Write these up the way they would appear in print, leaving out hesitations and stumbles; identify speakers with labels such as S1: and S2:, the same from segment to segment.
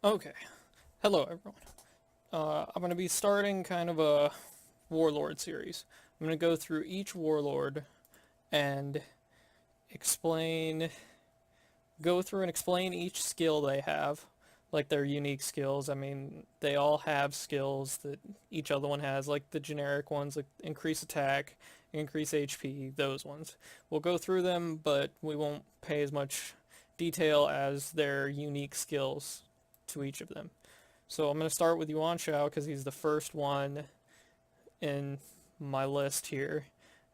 S1: Okay, hello everyone. I'm going to be starting kind of a Warlord series. I'm going to go through each Warlord and explain, go through and explain each skill they have, like their unique skills. I mean, they all have skills that each other one has, like the generic ones, like increase attack, increase HP, those ones. We'll go through them, but we won't pay as much detail as their unique skills to each of them. So I'm going to start with Yuan Shao because he's the first one in my list here.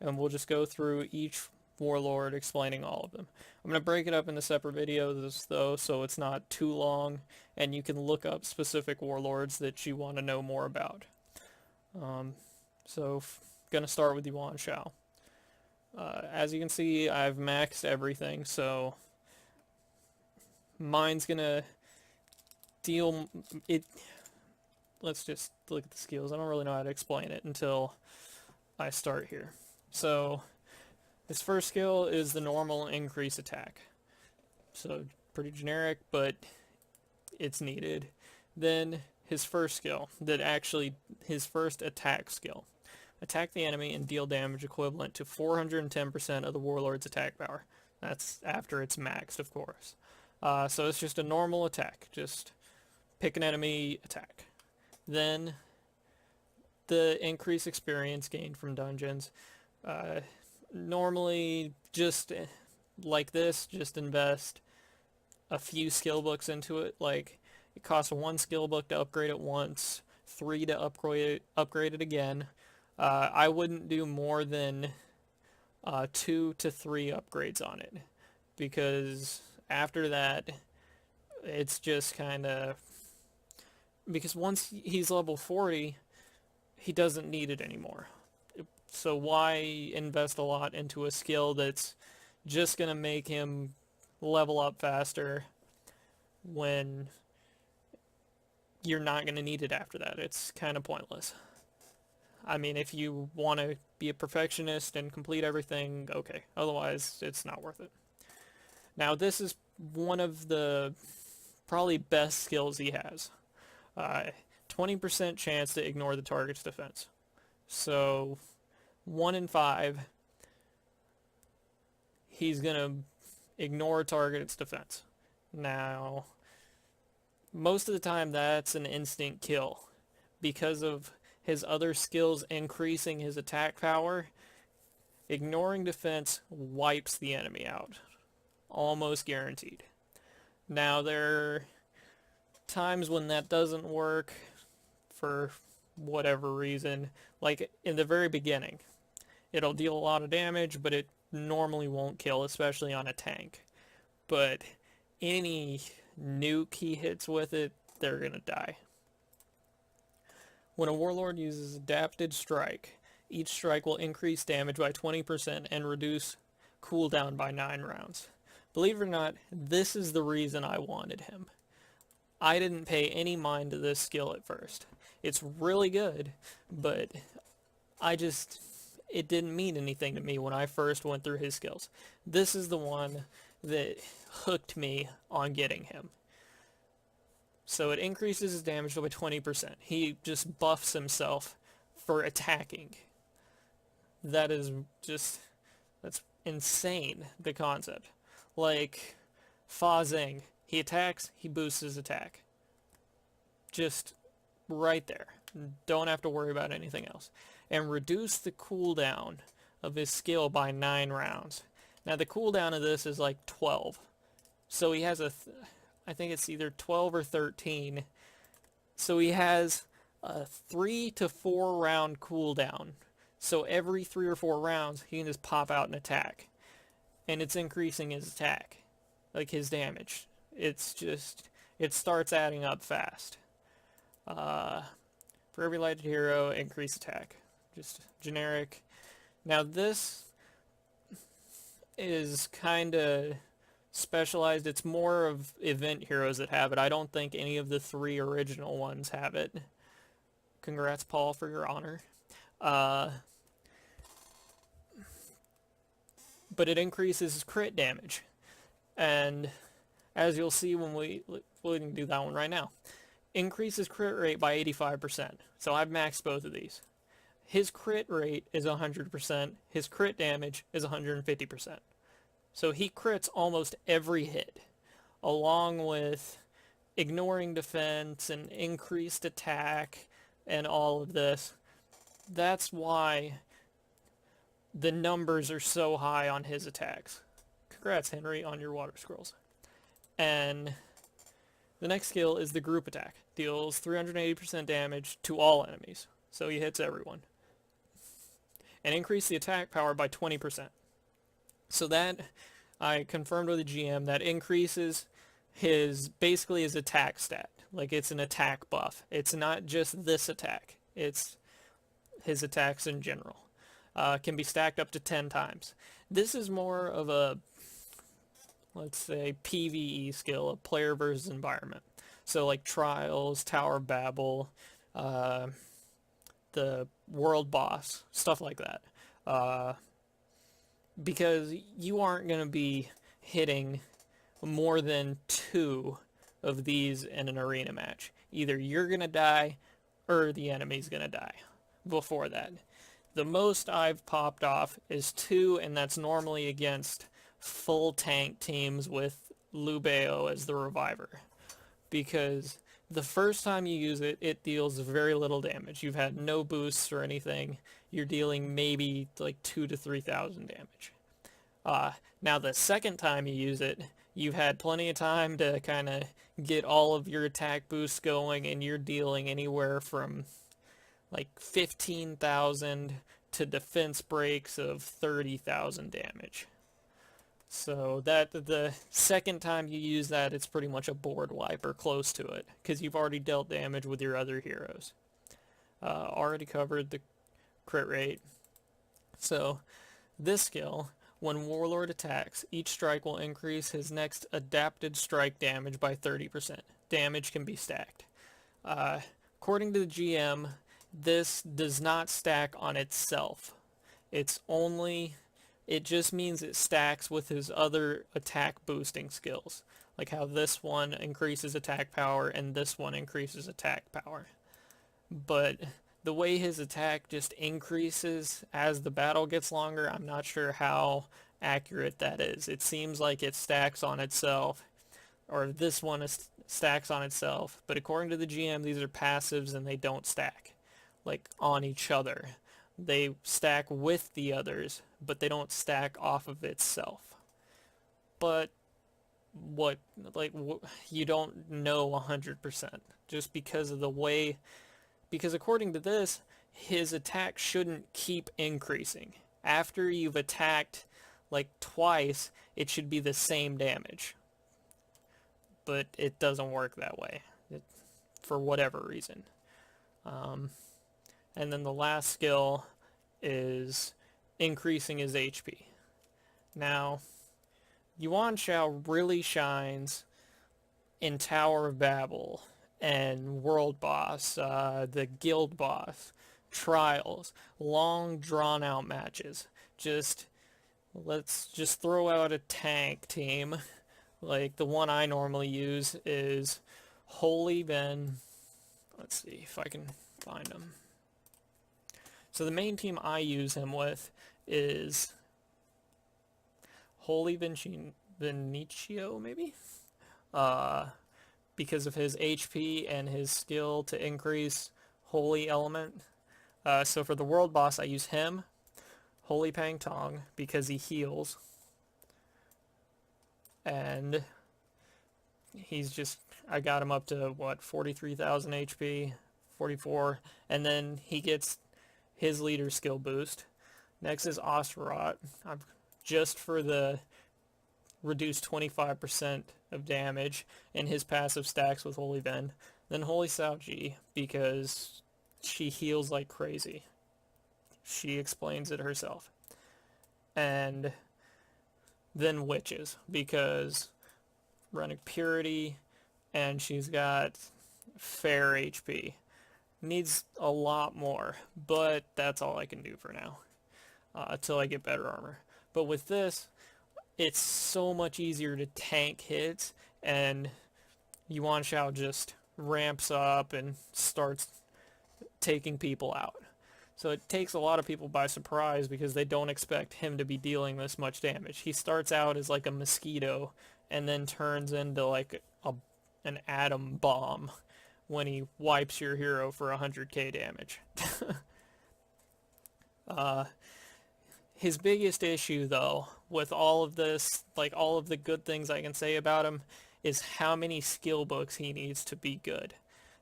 S1: And we'll just go through each warlord explaining all of them. I'm going to break it up into separate videos though, so it's not too long and you can look up specific warlords that you want to know more about. Um, going to start with Yuan Shao. As you can see, I've maxed everything, so mine's going to deal it. Let's just look at the skills. I don't really know how to explain it until I start here. So his first skill is the normal increase attack. So pretty generic, but it's needed. Then his first skill, his first attack skill. Attack the enemy and deal damage equivalent to 410% of the warlord's attack power. That's after it's maxed, of course. So it's just a normal attack. Just pick an enemy, attack. Then the increased experience gained from dungeons. Uh, Normally, just like this, just invest a few skill books into it. Like, it costs one skill book to upgrade it once, three to upgrade it again. I wouldn't do more than 2 to 3 upgrades on it, because after that, it's just kind of, because once he's level 40, he doesn't need it anymore. So why invest a lot into a skill that's just going to make him level up faster when you're not going to need it after that? It's kind of pointless. I mean, if you want to be a perfectionist and complete everything, okay. Otherwise, it's not worth it. Now, this is one of the probably best skills he has. 20% chance to ignore the target's defense. So 1 in 5, he's going to ignore a target's defense. Now, most of the time that's an instant kill. Because of his other skills increasing his attack power, ignoring defense wipes the enemy out. Almost guaranteed. Now, there are times when that doesn't work for whatever reason. Like in the very beginning, it'll deal a lot of damage, but it normally won't kill, especially on a tank. But any nuke he hits with it, they're gonna die. When a warlord uses adapted strike, each strike will increase damage by 20% and reduce cooldown by 9 rounds. Believe it or not, this is the reason I wanted him. I didn't pay any mind to this skill at first. It's really good, but it didn't mean anything to me when I first went through his skills. This is the one that hooked me on getting him. So it increases his damage by 20%. He just buffs himself for attacking. That is just, that's insane, the concept. Like, Fa Zeng, he attacks, he boosts his attack. Just right there. Don't have to worry about anything else. And reduce the cooldown of his skill by 9 rounds. Now the cooldown of this is like 12. So he has I think it's either 12 or 13. So he has a 3 to 4 round cooldown. So every 3 or 4 rounds, he can just pop out and attack. And it's increasing his attack. Like his damage. It's just, it starts adding up fast. For every lighted hero, increase attack. Just generic. Now this is kind of specialized. It's more of event heroes that have it. I don't think any of the 3 original ones have it. Congrats, Paul, for your honor. But it increases crit damage. And as you'll see when we we can do that one right now. Increases crit rate by 85%. So I've maxed both of these. His crit rate is 100%. His crit damage is 150%. So he crits almost every hit, along with ignoring defense and increased attack and all of this. That's why the numbers are so high on his attacks. Congrats, Henry, on your water scrolls. And the next skill is the group attack. Deals 380% damage to all enemies. So he hits everyone. And increase the attack power by 20%. So that, I confirmed with the GM, that increases basically his attack stat. Like, it's an attack buff. It's not just this attack. It's his attacks in general. Can be stacked up to 10 times. This is more of a, let's say, PvE skill, a player versus environment. So like Trials, Tower of Babel, the World Boss, stuff like that. Because you aren't going to be hitting more than 2 of these in an arena match. Either you're going to die or the enemy's going to die before that. The most I've popped off is 2, and that's normally against full tank teams with Lubeo as the reviver. Because the first time you use it, it deals very little damage. You've had no boosts or anything. You're dealing maybe like 2,000 to 3,000 damage. Now the second time you use it, you've had plenty of time to kind of get all of your attack boosts going, and you're dealing anywhere from like 15,000 to defense breaks of 30,000 damage. So that the second time you use that, it's pretty much a board wipe or close to it, because you've already dealt damage with your other heroes. Already covered the crit rate. So this skill, when Warlord attacks, each strike will increase his next adapted strike damage by 30%. Damage can be stacked. According to the GM, this does not stack on itself. It just means it stacks with his other attack boosting skills. Like how this one increases attack power and this one increases attack power. But the way his attack just increases as the battle gets longer, I'm not sure how accurate that is. It seems like it stacks on itself, or this one stacks on itself. But according to the GM, these are passives and they don't stack like on each other. They stack with the others, but they don't stack off of itself. But you don't know 100% just because of the way, because according to this, his attack shouldn't keep increasing. After you've attacked like twice, it should be the same damage. But it doesn't work that way, for whatever reason. And then the last skill is increasing his HP. Now, Yuan Shao really shines in Tower of Babel and World Boss, the Guild Boss, Trials, long drawn-out matches. Let's just throw out a tank team. Like the one I normally use is Holy Ben. Let's see if I can find him. So the main team I use him with is Holy Vinicio, maybe? Because of his HP and his skill to increase Holy Element. So for the World Boss, I use him, Holy Pang Tong, because he heals. And he's just, I got him up to, 43,000 HP, 44, and then he gets his leader skill boost. Next is Osterot, just for the reduced 25% of damage, and his passive stacks with Holy Bend. Then Holy Saoji, because she heals like crazy. She explains it herself. And then Witches, because running Purity, and she's got fair HP. Needs a lot more, but that's all I can do for now, until I get better armor. But with this, it's so much easier to tank hits, and Yuan Shao just ramps up and starts taking people out. So it takes a lot of people by surprise because they don't expect him to be dealing this much damage. He starts out as like a mosquito and then turns into like an atom bomb when he wipes your hero for 100k damage. uh, his biggest issue though with all of this, like all of the good things I can say about him, is how many skill books he needs to be good.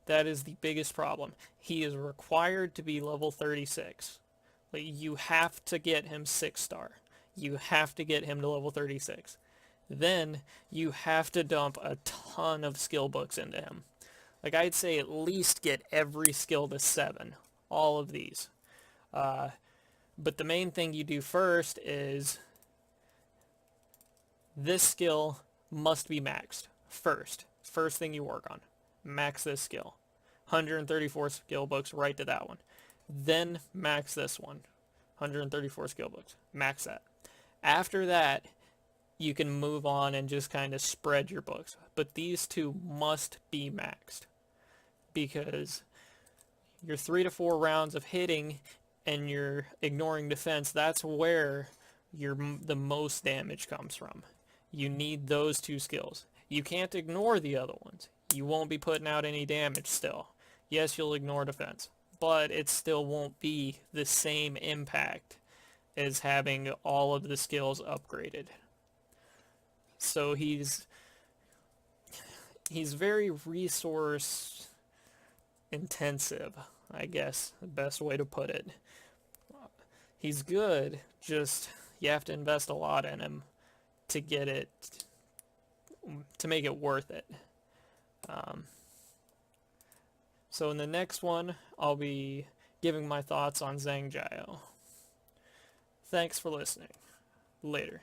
S1: That is the biggest problem. He is required to be level 36. Like, you have to get him 6-star. You have to get him to level 36. Then you have to dump a ton of skill books into him. Like, I'd say at least get every skill to 7. All of these. But the main thing you do first is this skill must be maxed first. First thing you work on. Max this skill. 134 skill books, right to that one. Then max this one. 134 skill books. Max that. After that, you can move on and just kind of spread your books. But these two must be maxed. Because your 3 to 4 rounds of hitting and you're ignoring defense, that's where the most damage comes from. You need those 2 skills. You can't ignore the other ones. You won't be putting out any damage still. Yes, you'll ignore defense, but it still won't be the same impact as having all of the skills upgraded. So he's very resource intensive, I guess, the best way to put it. He's good, just you have to invest a lot in him to get it, to make it worth it. So in the next one, I'll be giving my thoughts on Zhang Jiao. Thanks for listening. Later.